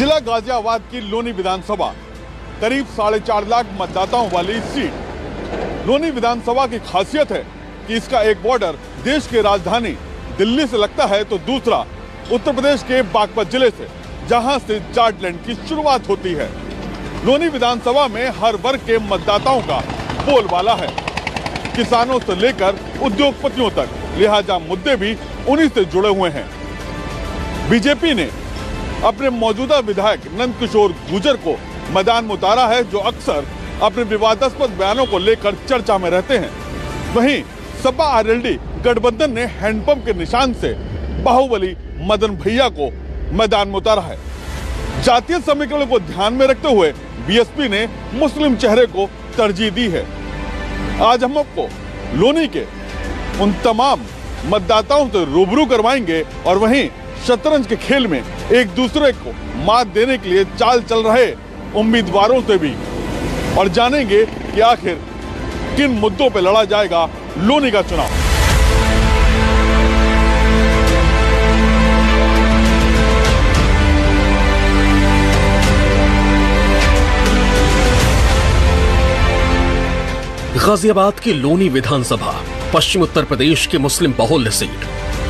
जिला गाजियाबाद की लोनी विधानसभा करीब 4.5 लाख मतदाताओं वाली सीट। लोनी विधानसभा की खासियत है कि इसका एक बॉर्डर देश की राजधानी दिल्ली से लगता है तो दूसरा उत्तर प्रदेश के बागपत जिले से, जहां से जाटलैंड की शुरुआत होती है। लोनी विधानसभा में हर वर्ग के मतदाताओं का बोलबाला है, किसानों से लेकर उद्योगपतियों तक, लिहाजा मुद्दे भी उन्हीं से जुड़े हुए हैं। बीजेपी ने अपने मौजूदा विधायक नंदकिशोर गुर्जर को मैदान में उतारा है, जो अक्सर अपने विवादास्पद बयानों को लेकर चर्चा में रहते हैं। वहीं सपा आरएलडी गठबंधन ने हैंडपंप के निशान से बाहुबली मदन भैया को मैदान में उतारा है। जातीय समीकरण को ध्यान में रखते हुए बीएसपी ने मुस्लिम चेहरे को तरजीह दी है। आज हम आपको लोनी के उन तमाम मतदाताओं से रूबरू करवाएंगे और वहीं शतरंज के खेल में एक दूसरे को मात देने के लिए चाल चल रहे उम्मीदवारों से भी, और जानेंगे कि आखिर किन मुद्दों पर लड़ा जाएगा लोनी का चुनाव। गाजियाबाद की लोनी विधानसभा पश्चिम उत्तर प्रदेश के मुस्लिम बहुल्य सीट।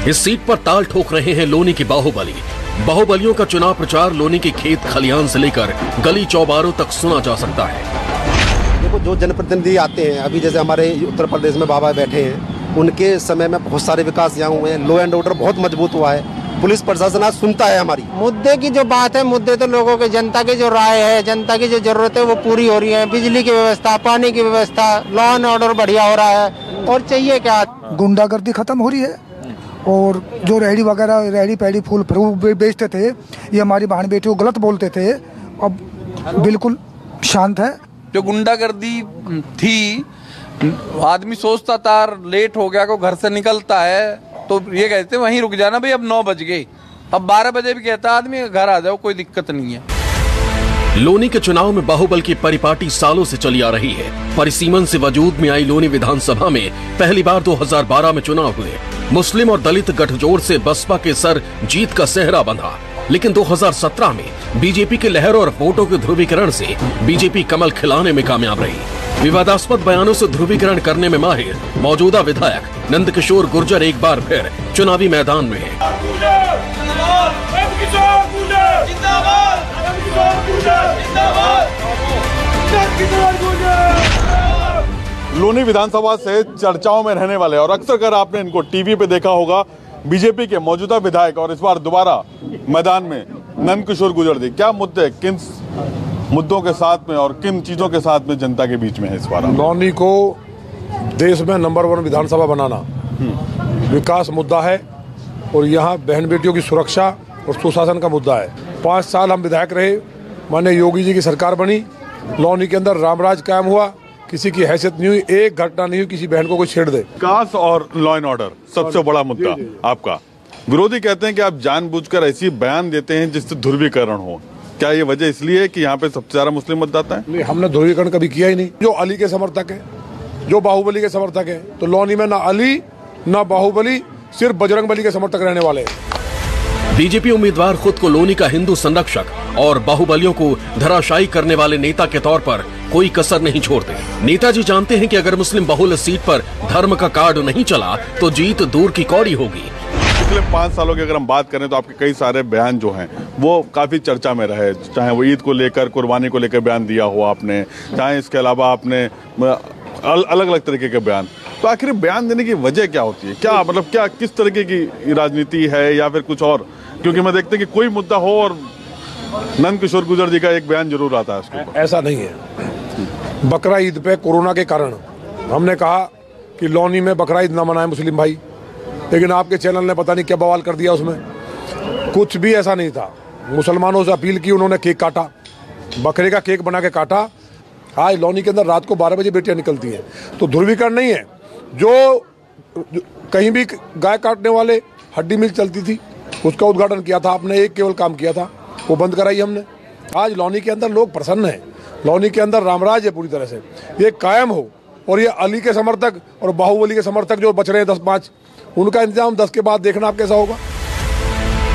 इस सीट पर ताल ठोक रहे हैं लोनी की बाहुबली। बाहुबलियों का चुनाव प्रचार लोनी के खेत खलियान से लेकर गली चौबारों तक सुना जा सकता है। देखो, जो जनप्रतिनिधि आते हैं, अभी जैसे हमारे उत्तर प्रदेश में बाबा बैठे हैं, उनके समय में बहुत सारे विकास यहाँ हुए हैं। लॉ एंड ऑर्डर बहुत मजबूत हुआ है। पुलिस प्रशासन आज सुनता है हमारी मुद्दे की जो बात है। मुद्दे तो लोगों के, जनता की जो राय है, जनता की जो जरूरत है वो पूरी हो रही है। बिजली की व्यवस्था, पानी की व्यवस्था, लॉ एंड ऑर्डर बढ़िया हो रहा है। और चाहिए क्या? गुंडागर्दी खत्म हो रही है। और जो रेहड़ी वगैरह, रेहड़ी पैड़ी फूल फ्रूट बेचते थे, ये हमारी बहन बेटियों को गलत बोलते थे, अब बिल्कुल शांत है। जो गुंडागर्दी थी, आदमी सोचता था लेट हो गया को घर से निकलता है तो ये कहते वहीं रुक जाना भाई, अब 9 बज गए। अब 12 बजे भी कहता आदमी घर आ जाओ, कोई दिक्कत नहीं है। लोनी के चुनाव में बाहुबल की परिपाटी सालों से चली आ रही है। परिसीमन से वजूद में आई लोनी विधानसभा में पहली बार 2012 में चुनाव हुए। मुस्लिम और दलित गठजोड़ से बसपा के सर जीत का सेहरा बंधा, लेकिन 2017 में बीजेपी के लहर और वोटों के ध्रुवीकरण से बीजेपी कमल खिलाने में कामयाब रही। विवादास्पद बयानों से ध्रुवीकरण करने में माहिर मौजूदा विधायक नंदकिशोर गुर्जर एक बार फिर चुनावी मैदान में है। लोनी विधानसभा से चर्चाओं में रहने वाले, और अक्सर कर आपने इनको टीवी पे देखा होगा, बीजेपी के मौजूदा विधायक और इस बार दोबारा मैदान में नंदकिशोर गुर्जर जी। क्या मुद्दे, किन मुद्दों के साथ में और किन चीजों के साथ में जनता के बीच में है इस बार? लोनी को देश में नंबर 1 विधानसभा बनाना विकास मुद्दा है, और यहाँ बहन बेटियों की सुरक्षा और सुशासन का मुद्दा है। 5 साल हम विधायक रहे, माननीय योगी जी की सरकार बनी, लोनी के अंदर रामराज कायम हुआ, किसी की हैसियत नहीं हुई, एक घटना नहीं हुई किसी बहन को कोई छेड़ दे। विकास और लॉ एंड ऑर्डर सबसे बड़ा मुद्दा आपका। विरोधी कहते हैं कि आप जानबूझकर ऐसी बयान देते हैं जिससे ध्रुवीकरण हो। क्या ये वजह इसलिए है कि यहाँ पे सबसे ज्यादा मुस्लिम मतदाता है? नहीं, हमने ध्रुवीकरण कभी किया ही नहीं। जो अली के समर्थक है, जो बाहुबली के समर्थक है, तो लोनी में ना अली ना बाहुबली, सिर्फ बजरंगबली के समर्थक रहने वाले हैं। बीजेपी उम्मीदवार खुद को लोनी का हिंदू संरक्षक और बाहुबलियों को धराशायी करने वाले नेता के तौर पर कोई कसर नहीं छोड़ते। नेताजी जानते हैं कि अगर मुस्लिम बहुल्य सीट पर धर्म का कार्ड नहीं चला तो जीत दूर की कौड़ी होगी। पिछले 5 सालों की अगर हम बात करें तो आपके कई सारे बयान जो हैं वो काफी चर्चा में रहे, चाहे वो ईद को लेकर, कुर्बानी को लेकर बयान दिया हो आपने, चाहे इसके अलावा आपने अलग अलग तरीके के बयान। तो आखिर बयान देने की वजह क्या होती है? क्या मतलब, क्या किस तरीके की राजनीति है या फिर कुछ और? क्योंकि मैं देखते हैं कि कोई मुद्दा हो और नंदकिशोर गुर्जर जी का एक बयान जरूर आता है उसके ऊपर। ऐसा नहीं है। बकरा ईद पे कोरोना के कारण हमने कहा कि लोनी में बकरा ईद ना मनाए मुस्लिम भाई, लेकिन आपके चैनल ने पता नहीं क्या बवाल कर दिया उसमें। कुछ भी ऐसा नहीं था। मुसलमानों से अपील की, उन्होंने केक काटा, बकरे का केक बना के काटा। आज लोनी के अंदर रात को 12 बजे बेटियां निकलती हैं, तो ध्रुवीकरण नहीं है। जो कहीं भी गाय काटने वाले हड्डी मिल चलती थी, उसका उद्घाटन किया था आपने, एक केवल काम किया था, वो बंद कराई हमने। आज लोनी के अंदर लोग प्रसन्न हैं, लोनी के अंदर रामराज है पूरी तरह से, ये कायम हो। और ये अली के समर्थक और बाहुबली के समर्थक जो बच रहे हैं 10-5, उनका इंतजाम 10 के बाद देखना आप कैसा होगा।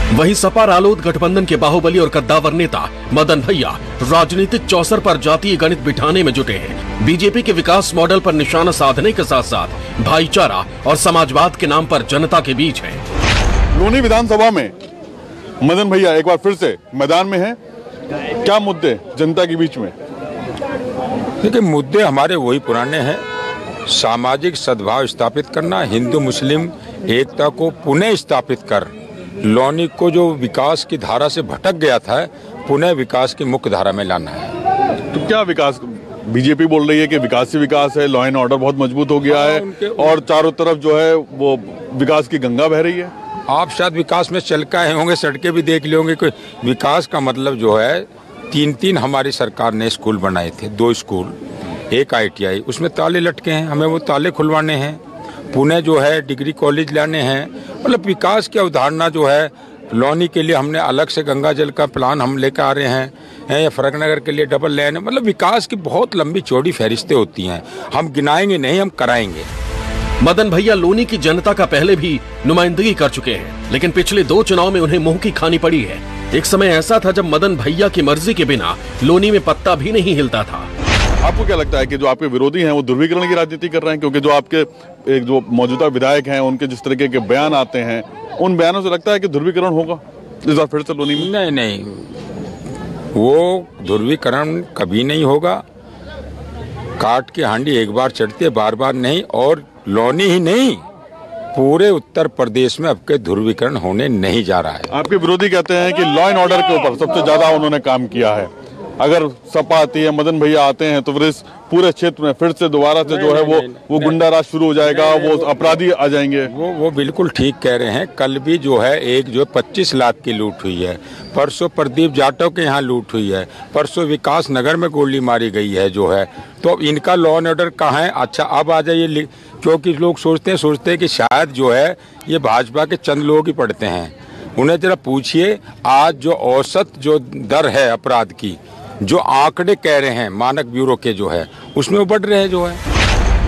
वहीं सपा रालोद गठबंधन के बाहुबली और कद्दावर नेता मदन भैया राजनीतिक चौसर पर जातीय गणित बिठाने में जुटे हैं। बीजेपी के विकास मॉडल पर निशाना साधने के साथ साथ भाईचारा और समाजवाद के नाम पर जनता के बीच है। लोनी विधानसभा में मदन भैया एक बार फिर से मैदान में हैं। क्या मुद्दे जनता के बीच में? देखिए, मुद्दे हमारे वही पुराने हैं। सामाजिक सद्भाव स्थापित करना, हिंदू मुस्लिम एकता को पुनः स्थापित कर लोनी को जो विकास की धारा से भटक गया था पुनः विकास की मुख्य धारा में लाना है। तो क्या विकास? बीजेपी बोल रही है कि विकास से विकास है, लॉ एंड ऑर्डर बहुत मजबूत हो गया है और चारों तरफ जो है वो विकास की गंगा बह रही है। आप शायद विकास में चल के आए होंगे, सड़कें भी देख लिए होंगे। कोई विकास का मतलब जो है 3 हमारी सरकार ने स्कूल बनाए थे, 2 स्कूल, 1 ITI, उसमें ताले लटके हैं, हमें वो ताले खुलवाने हैं। पुणे जो है डिग्री कॉलेज लाने हैं। मतलब विकास की अवधारणा जो है लोनी के लिए हमने अलग से गंगा जल का प्लान हम लेकर आ रहे हैं या फरकनगर के लिए डबल लेन। मतलब विकास की बहुत लंबी चौड़ी फहरिस्तें होती हैं। हम गिनाएंगे नहीं, हम कराएंगे। मदन भैया लोनी की जनता का पहले भी नुमाइंदगी कर चुके हैं, लेकिन पिछले 2 चुनाव में उन्हें मुंह की खानी पड़ी है। एक समय ऐसा था जब मदन भैया की मर्जी के बिना लोनी में पत्ता भी नहीं हिलता था। आपको क्या लगता है कि जो आपके विरोधी हैं वो ध्रुवीकरण की राजनीति कर रहे हैं? क्योंकि जो आपके एक जो मौजूदा विधायक हैं उनके जिस तरीके के बयान आते हैं, उन बयानों से लगता है कि ध्रुवीकरण होगा इस बार फिर से लोनी में? नहीं, वो ध्रुवीकरण कभी नहीं होगा। काट की हांडी एक बार चढ़ती है, बार बार नहीं। और लोनी ही नहीं, पूरे उत्तर प्रदेश में अब के ध्रुवीकरण होने नहीं जा रहा है। आपके विरोधी कहते हैं कि लॉ एंड ऑर्डर के ऊपर सबसे ज्यादा उन्होंने काम किया है। अगर सपा आती है, मदन भैया आते हैं तो फिर इस पूरे क्षेत्र में फिर से दोबारा से जो है वो गुंडा राज शुरू हो जाएगा, वो अपराधी आ जाएंगे। वो बिल्कुल ठीक कह रहे हैं। कल भी जो है एक जो 25 लाख की लूट हुई है, परसों प्रदीप जाटव के यहाँ लूट हुई है, परसों विकास नगर में गोली मारी गई है जो है। तो इनका लॉ एंड ऑर्डर कहाँ है? अच्छा, अब आ जाइए, क्योंकि लोग सोचते हैं कि शायद जो है ये भाजपा के चंद लोग ही पढ़ते हैं। उन्हें जरा पूछिए, आज जो औसत जो दर है अपराध की, जो आंकड़े कह रहे हैं मानक ब्यूरो के जो है, उसमें वो बढ़ रहे हैं जो है।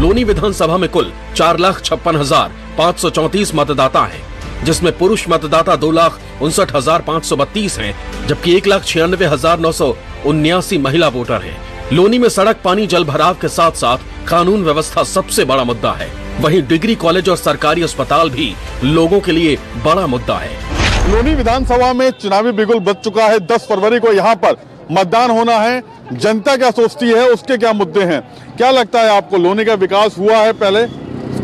लोनी विधानसभा में कुल 4,56,534 मतदाता हैं, जिसमें पुरुष मतदाता 2,59,532 हैं, जबकि 1,96,979 महिला वोटर हैं। लोनी में सड़क, पानी, जल भराव के साथ साथ कानून व्यवस्था सबसे बड़ा मुद्दा है। वहीं डिग्री कॉलेज और सरकारी अस्पताल भी लोगों के लिए बड़ा मुद्दा है। लोनी विधानसभा में चुनावी बिगुल बज चुका है। 10 फरवरी को यहाँ पर मतदान होना है। जनता क्या सोचती है, उसके क्या मुद्दे हैं? क्या लगता है आपको, लोनी का विकास हुआ है पहले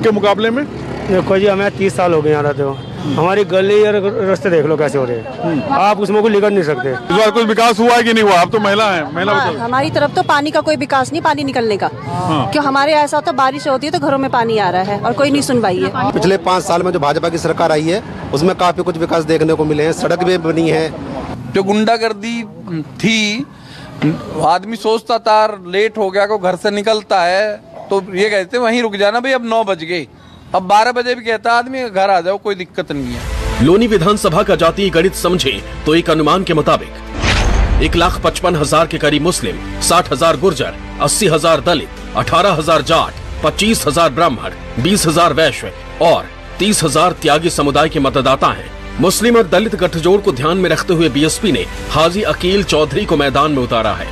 के मुकाबले में? देखो जी, हमें 30 साल हो गए यहाँ रहते हो। हमारी गली और रास्ते देख लो कैसे हो रहे हैं। आप उसमें को लिखा नहीं सकते। इस बार कुछ विकास हुआ है कि नहीं हुआ? आप तो महिला हैं, महिला बताओ। हमारी तरफ तो पानी का कोई विकास नहीं, पानी निकलने का। क्यों हमारे ऐसा होता है, बारिश होती है तो घरों में पानी आ रहा है और कोई नहीं सुनवाई है। पिछले 5 साल में जो भाजपा की सरकार आई है उसमें काफी कुछ विकास देखने को मिले हैं। सड़क भी बनी है। जो गुंडागर्दी थी, आदमी सोचता था लेट हो गया को घर से निकलता है तो ये कहते वहीं रुक जाना भाई, अब 9 बज गए, अब 12 बजे भी कहता आदमी घर आ जाओ, कोई दिक्कत नहीं है। लोनी विधानसभा का जातीय गणित समझे तो एक अनुमान के मुताबिक 1,55,000 के करीब मुस्लिम, 60,000 गुर्जर, 80,000 दलित, 18,000 जाट, 25,000 ब्राह्मण, 20,000 वैश्य और 30,000 त्यागी समुदाय के मतदाता हैं। मुस्लिम और दलित गठजोड़ को ध्यान में रखते हुए बीएसपी ने हाजी अकील चौधरी को मैदान में उतारा है।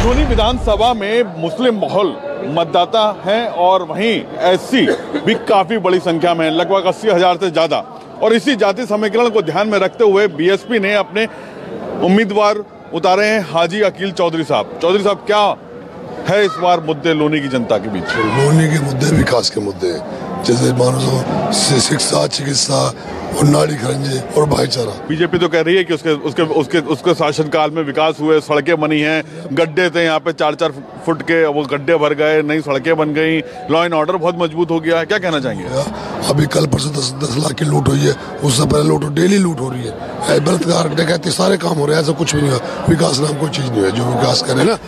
लोनी विधानसभा में मुस्लिम बहुल मतदाता हैं और वहीं एससी भी काफी बड़ी संख्या में है, लगभग 80,000 से ज्यादा। और इसी जाति समीकरण को ध्यान में रखते हुए बीएसपी ने अपने उम्मीदवार उतारे हैं हाजी अकील चौधरी साहब। चौधरी साहब, क्या है इस बार मुद्दे लोनी की जनता के बीच? लोनी के मुद्दे विकास के मुद्दे हैं, जैसे मानो शिक्षा, चिकित्सा और नाड़ी खरंजे और भाईचारा। बीजेपी तो कह रही है कि उसके शासनकाल में विकास हुए, सड़कें बनी हैं, गड्ढे थे यहाँ पे 4-4 फुट के, वो गड्ढे भर गए, नई सड़कें बन गई, लॉ एंड ऑर्डर बहुत मजबूत हो गया है। क्या कहना चाहेंगे? अभी कल परसों 10 लाख की लूट हुई है, उससे पहले लूट डेली लूट हो रही है, बलात्कार, डकैती, सारे काम हो रहे हैं। ऐसा कुछ भी नहीं हुआ। विकास नाम कोई चीज नहीं है जो विकास करे ना।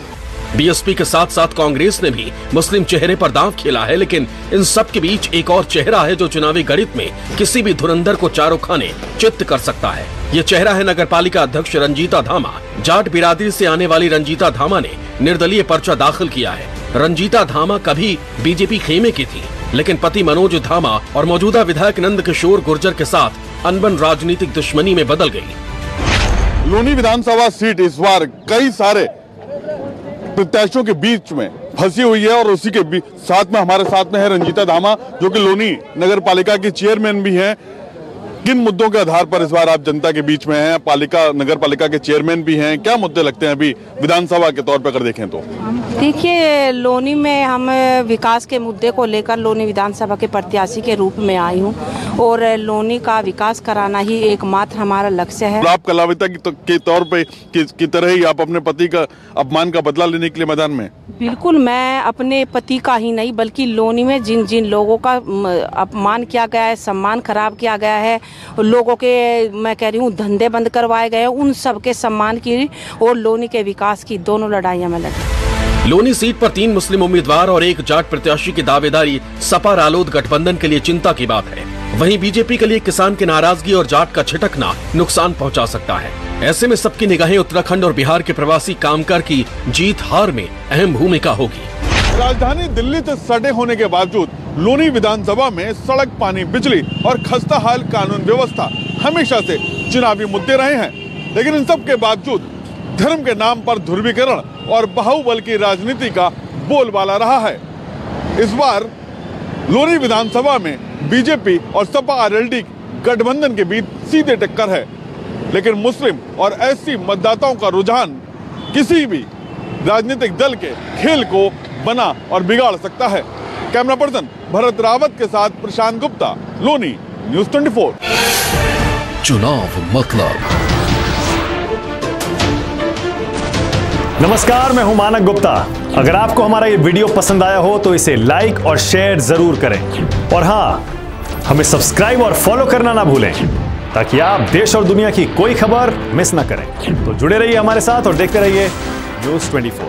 बीएसपी के साथ साथ कांग्रेस ने भी मुस्लिम चेहरे पर दांव खेला है, लेकिन इन सब के बीच एक और चेहरा है जो चुनावी गणित में किसी भी धुरंधर को चारों खाने चित्त कर सकता है। ये चेहरा है नगरपालिका अध्यक्ष रंजीता धामा। जाट बिरादरी से आने वाली रंजीता धामा ने निर्दलीय पर्चा दाखिल किया है। रंजीता धामा कभी बीजेपी खेमे की थी, लेकिन पति मनोज धामा और मौजूदा विधायक नंद किशोर गुर्जर के साथ अनबन राजनीतिक दुश्मनी में बदल गई। लोनी विधानसभा सीट इस बार कई सारे प्रत्याशियों के बीच में फंसी हुई है और उसी के साथ में हमारे साथ में है रंजीता धामा, जो कि लोनी नगर पालिका की चेयरमैन भी हैं। किन मुद्दों के आधार पर इस बार आप जनता के बीच में हैं? नगर पालिका के चेयरमैन भी हैं, क्या मुद्दे लगते हैं अभी विधानसभा के तौर पर अगर देखें तो? देखिए, लोनी में हम विकास के मुद्दे को लेकर लोनी विधानसभा के प्रत्याशी के रूप में आई हूँ और लोनी का विकास कराना ही एकमात्र हमारा लक्ष्य है। आप कलाविता के तौर पे की तरह ही आप अपने पति का अपमान का बदला लेने के लिए मैदान में? बिल्कुल, मैं अपने पति का ही नहीं बल्कि लोनी में जिन जिन लोगों का अपमान किया गया है, सम्मान खराब किया गया है, लोगों के मैं कह रही हूँ धंधे बंद करवाए गए, उन सब के सम्मान की और लोनी के विकास की दोनों लड़ाइयाँ में लड़ी। लोनी सीट पर 3 मुस्लिम उम्मीदवार और 1 जाट प्रत्याशी की दावेदारी सपा रालोद गठबंधन के लिए चिंता की बात है। वहीं बीजेपी के लिए किसान की नाराजगी और जाट का छिटकना नुकसान पहुंचा सकता है। ऐसे में सबकी निगाहें उत्तराखंड और बिहार के प्रवासी कामगार की जीत हार में अहम भूमिका होगी। राजधानी दिल्ली से सटे होने के बावजूद लोनी विधानसभा में सड़क, पानी, बिजली और खस्ताहाल कानून व्यवस्था हमेशा से चुनावी मुद्दे रहे हैं। लेकिन इन सब के बावजूद धर्म के नाम पर ध्रुवीकरण और बाहुबल की राजनीति का बोलबाला रहा है। इस बार लोनी विधानसभा में बीजेपी और सपा आरएलडी गठबंधन के बीच सीधे टक्कर है, लेकिन मुस्लिम और एससी मतदाताओं का रुझान किसी भी राजनीतिक दल के खेल को बना और बिगाड़ सकता है। कैमरा पर्सन भरत रावत के साथ प्रशांत गुप्ता, लोनी, न्यूज़ 24। चुनाव मतलब। नमस्कार, मैं हूं मानक गुप्ता। अगर आपको हमारा ये वीडियो पसंद आया हो तो इसे लाइक और शेयर जरूर करें और हाँ, हमें सब्सक्राइब और फॉलो करना ना भूलें ताकि आप देश और दुनिया की कोई खबर मिस ना करें। तो जुड़े रहिए हमारे साथ और देखते रहिए न्यूज़ 24।